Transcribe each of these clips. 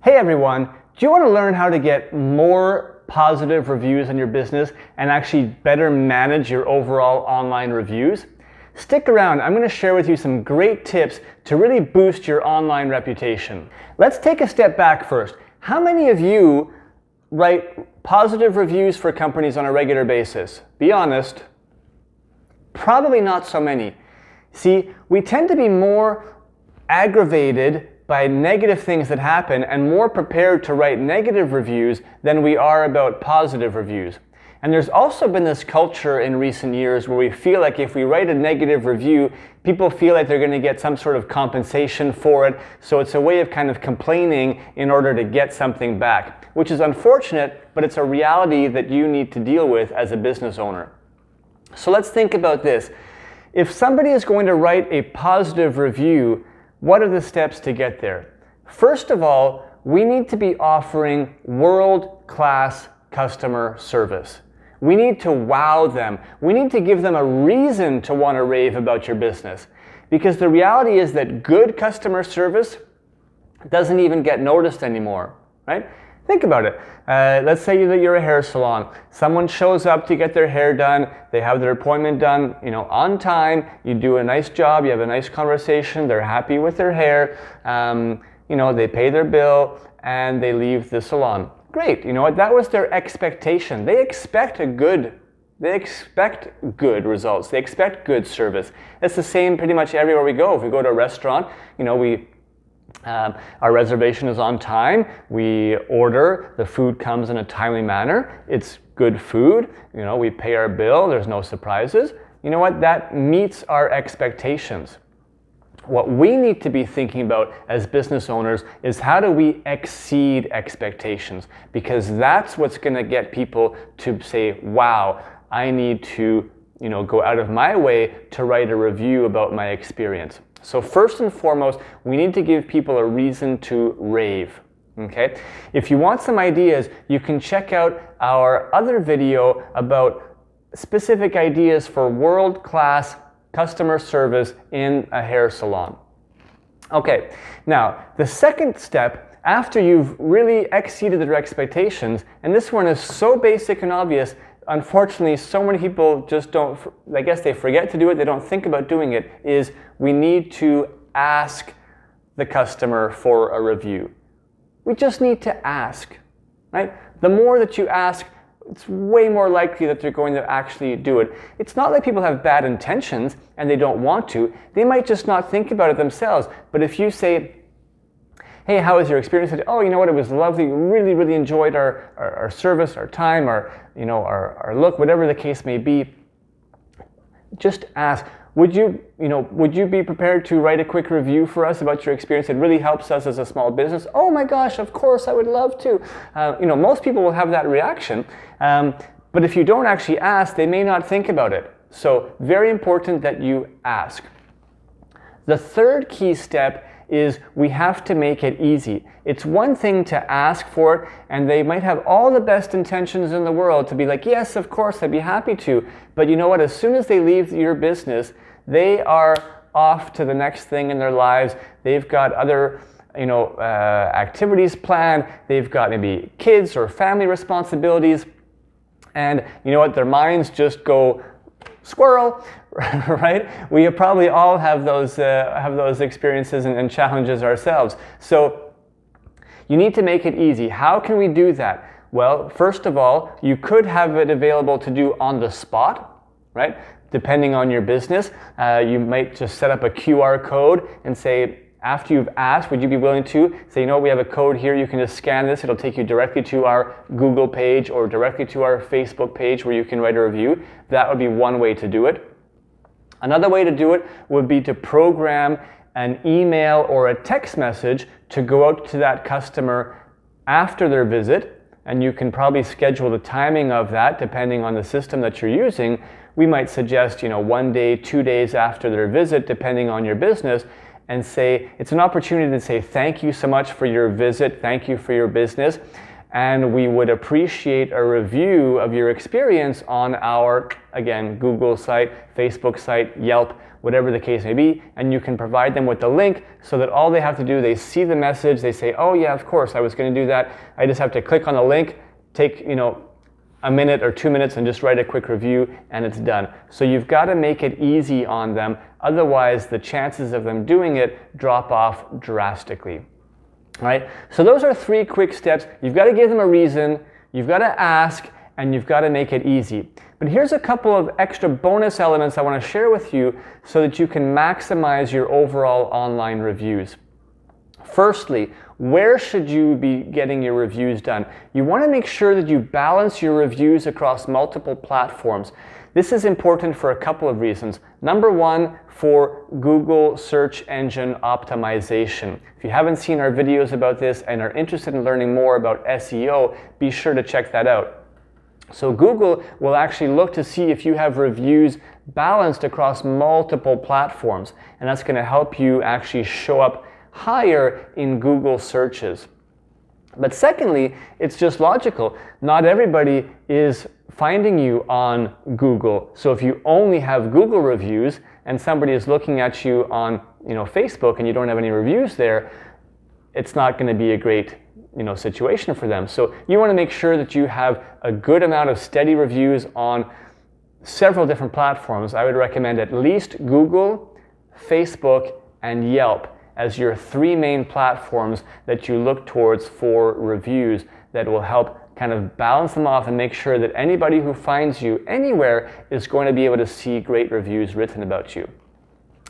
Hey everyone, do you want to learn how to get more positive reviews in your business and actually better manage your overall online reviews? Stick around, I'm going to share with you some great tips to really boost your online reputation. Let's take a step back first. How many of you write positive reviews for companies on a regular basis? Be honest. Probably not so many. See, we tend to be more aggravated by negative things that happen and more prepared to write negative reviews than we are about positive reviews. And there's also been this culture in recent years where we feel like if we write a negative review, people feel like they're going to get some sort of compensation for it. So it's a way of kind of complaining in order to get something back, which is unfortunate, but it's a reality that you need to deal with as a business owner. So let's think about this. If somebody is going to write a positive review, what are the steps to get there? First of all, we need to be offering world-class customer service. We need to wow them. We need to give them a reason to want to rave about your business. Because the reality is that good customer service doesn't even get noticed anymore, right? Think about it. Let's say that you're a hair salon. Someone shows up to get their hair done. They have their appointment done, on time. You do a nice job. You have a nice conversation. They're happy with their hair. They pay their bill and they leave the salon. Great. You know what? That was their expectation. They expect good results. They expect good service. It's the same pretty much everywhere we go. If we go to a restaurant, our reservation is on time. We order, the food comes in a timely manner. It's good food. We pay our bill. There's no surprises. You know what? That meets our expectations. What we need to be thinking about as business owners is how do we exceed expectations? Because that's what's going to get people to say, wow, I need to go out of my way to write a review about my experience. So first and foremost, we need to give people a reason to rave. Okay? If you want some ideas, you can check out our other video about specific ideas for world-class customer service in a hair salon. Okay, now the second step, after you've really exceeded their expectations, and this one is so basic and obvious, unfortunately, so many people just don't, I guess they forget to do it, they don't think about doing it, is we need to ask the customer for a review. We just need to ask, right? The more that you ask, it's way more likely that they're going to actually do it. It's not like people have bad intentions and they don't want to. They might just not think about it themselves. But if you say, hey, how was your experience? Oh, you know what, it was lovely. Really, really enjoyed our service, our time, our look, whatever the case may be. Just ask, would you be prepared to write a quick review for us about your experience? It really helps us as a small business. Oh my gosh, of course, I would love to. Most people will have that reaction. But if you don't actually ask, they may not think about it. So very important that you ask. The third key step is we have to make it easy. It's one thing to ask for it, and they might have all the best intentions in the world to be like, yes, of course, I'd be happy to. But you know what? As soon as they leave your business, they are off to the next thing in their lives. They've got other activities planned. They've got maybe kids or family responsibilities. And you know what? Their minds just go squirrel, right? We probably all have those experiences and challenges ourselves. So you need to make it easy. How can we do that? Well, first of all, you could have it available to do on the spot, right? Depending on your business, you might just set up a QR code and say, after you've asked, would you be willing to say, we have a code here, you can just scan this, it'll take you directly to our Google page or directly to our Facebook page where you can write a review. That would be one way to do it. Another way to do it would be to program an email or a text message to go out to that customer after their visit, and you can probably schedule the timing of that depending on the system that you're using. We might suggest, 1 day, 2 days after their visit, depending on your business, and say, it's an opportunity to say, thank you so much for your visit, thank you for your business, and we would appreciate a review of your experience on our, again, Google site, Facebook site, Yelp, whatever the case may be, and you can provide them with the link so that all they have to do, they see the message, they say, oh yeah, of course, I was going to do that. I just have to click on the link, take, a minute or 2 minutes and just write a quick review, and it's done. So you've got to make it easy on them, otherwise the chances of them doing it drop off drastically. Right? So those are 3 quick steps. You've got to give them a reason, you've got to ask, and you've got to make it easy. But here's a couple of extra bonus elements I want to share with you so that you can maximize your overall online reviews. Firstly, where should you be getting your reviews done? You want to make sure that you balance your reviews across multiple platforms. This is important for a couple of reasons. Number one, for Google search engine optimization. If you haven't seen our videos about this and are interested in learning more about SEO, be sure to check that out. So Google will actually look to see if you have reviews balanced across multiple platforms, and that's going to help you actually show up higher in Google searches. But secondly, it's just logical. Not everybody is finding you on Google. So if you only have Google reviews and somebody is looking at you on Facebook and you don't have any reviews there, it's not going to be a great situation for them. So you want to make sure that you have a good amount of steady reviews on several different platforms. I would recommend at least Google, Facebook, and Yelp as your 3 main platforms that you look towards for reviews that will help kind of balance them off and make sure that anybody who finds you anywhere is going to be able to see great reviews written about you.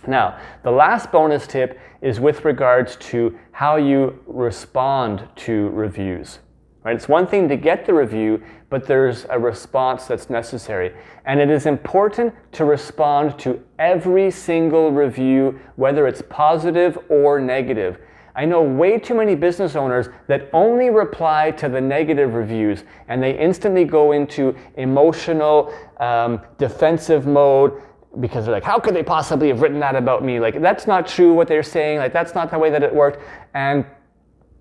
Now, the last bonus tip is with regards to how you respond to reviews. Right? It's one thing to get the review, but there's a response that's necessary. And it is important to respond to every single review, whether it's positive or negative. I know way too many business owners that only reply to the negative reviews, and they instantly go into emotional, defensive mode, because they're like, how could they possibly have written that about me? Like, that's not true what they're saying. Like, that's not the way that it worked. And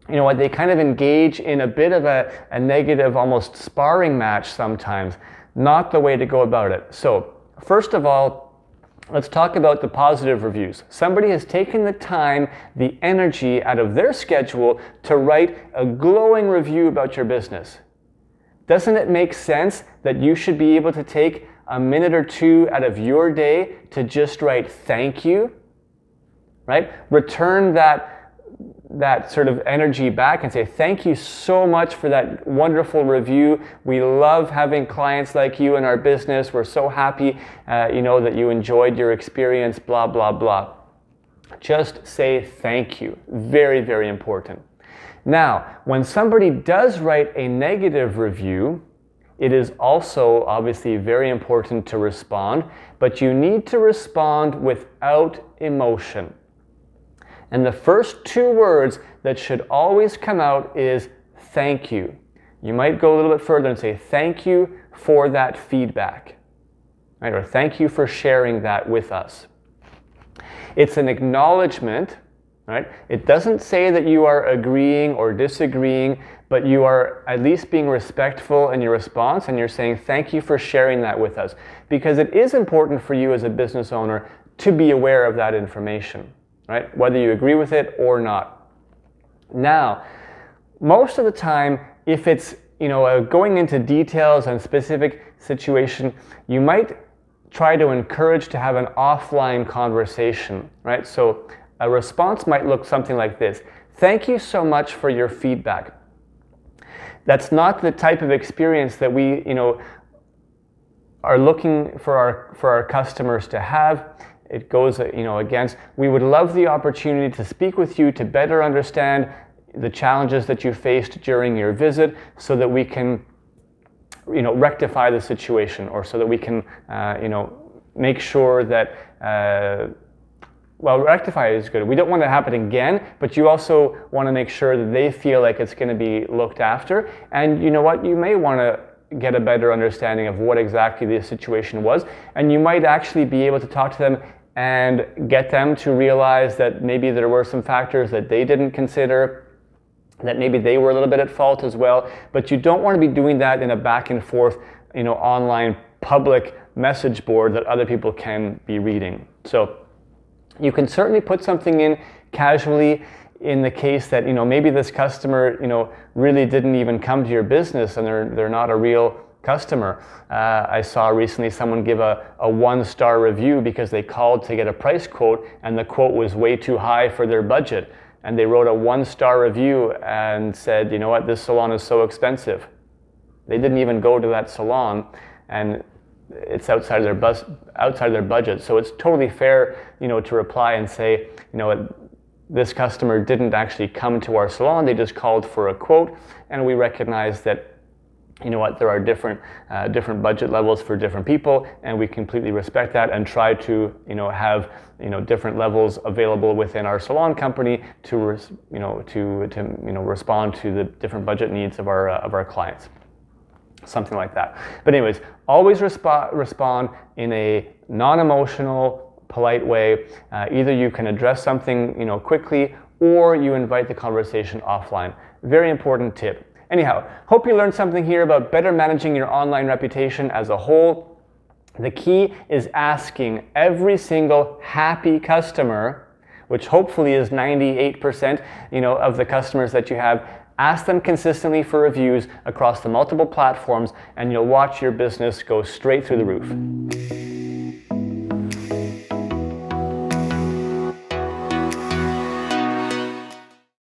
you know what, they kind of engage in a bit of a negative, almost sparring match sometimes. Not the way to go about it. So, first of all, let's talk about the positive reviews. Somebody has taken the time, the energy out of their schedule to write a glowing review about your business. Doesn't it make sense that you should be able to take a minute or 2 out of your day to just write thank you, right? Return that sort of energy back and say, thank you so much for that wonderful review. We love having clients like you in our business. We're so happy, that you enjoyed your experience, blah, blah, blah. Just say thank you. Very, very important. Now, when somebody does write a negative review, it is also obviously very important to respond, but you need to respond without emotion. And the first 2 words that should always come out is thank you. You might go a little bit further and say thank you for that feedback, right? Or thank you for sharing that with us. It's an acknowledgement, right? It doesn't say that you are agreeing or disagreeing, but you are at least being respectful in your response, and you're saying thank you for sharing that with us, because it is important for you as a business owner to be aware of that information. Right? Whether you agree with it or not. Now, most of the time, if it's going into details and specific situation, you might try to encourage to have an offline conversation, right? So a response might look something like this: thank you so much for your feedback. That's not the type of experience that we are looking for our customers to have. It goes, against, we would love the opportunity to speak with you to better understand the challenges that you faced during your visit, so that we can, rectify the situation, or so that we can, make sure that, rectify is good. We don't want it to happen again, but you also want to make sure that they feel like it's going to be looked after. And you know what, you may want to get a better understanding of what exactly the situation was, and you might actually be able to talk to them and get them to realize that maybe there were some factors that they didn't consider, that maybe they were a little bit at fault as well. But you don't want to be doing that in a back and forth, online public message board that other people can be reading. So you can certainly put something in casually in the case that, maybe this customer, really didn't even come to your business and they're not a real customer. I saw recently someone give a 1-star review because they called to get a price quote and the quote was way too high for their budget. And they wrote a 1-star review and said, this salon is so expensive. They didn't even go to that salon and it's outside their budget. So it's totally fair, to reply and say, this customer didn't actually come to our salon, they just called for a quote, and we recognize that, there are different budget levels for different people, and we completely respect that and try to, have, different levels available within our salon company to respond to the different budget needs of our clients. Something like that. But anyways, always respond in a non-emotional, polite way. Either you can address something quickly, or you invite the conversation offline. Very important tip. Anyhow, hope you learned something here about better managing your online reputation as a whole. The key is asking every single happy customer, which hopefully is 98% of the customers that you have. Ask them consistently for reviews across the multiple platforms and you'll watch your business go straight through the roof.